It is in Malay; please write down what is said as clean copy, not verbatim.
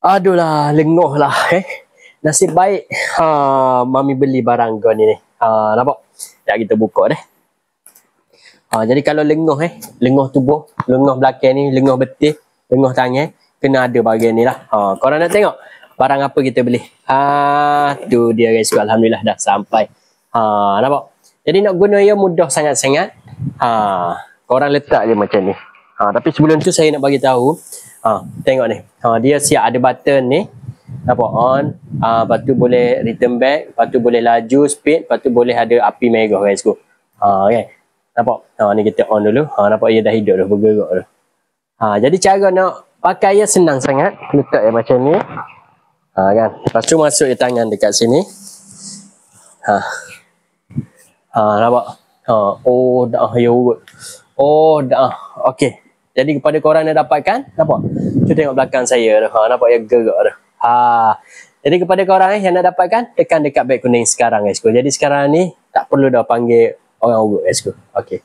Aduh lah, lenguh lah Nasib baik Mami beli barang kau ni. Nampak? Sekejap kita buka deh. Jadi kalau lenguh lenguh tubuh, lenguh belakang ni, lenguh betis, lenguh tangan, kena ada bahagian ni lah. Korang nak tengok barang apa kita beli? Tu dia guys, alhamdulillah dah sampai. Nampak? Jadi nak guna ia mudah sangat-sangat. Korang letak je macam ni. Tapi sebelum tu saya nak bagi tahu. Tengok ni. Dia siap ada button ni. Nampak on. Lepas tu boleh return back, lepas tu boleh laju speed, lepas tu boleh ada api merah guys. Okay. Nampak? Ni kita on dulu. Nampak ia dah hidup dah, bergerak dah. Jadi cara nak pakai ia senang sangat. Letak dia macam ni. Kan? Lepas tu masuk je tangan dekat sini. Nampak? Oh, dah ya urut. Oh, dah. Okey. Jadi kepada korang yang dapatkan, nampak? Tu tengok belakang saya dah. Nampak yang gerak dah. Jadi kepada korang yang nak dapatkan, tekan dekat beg kuning sekarang guys. Jadi sekarang ni tak perlu dah panggil orang urut guys. Okey.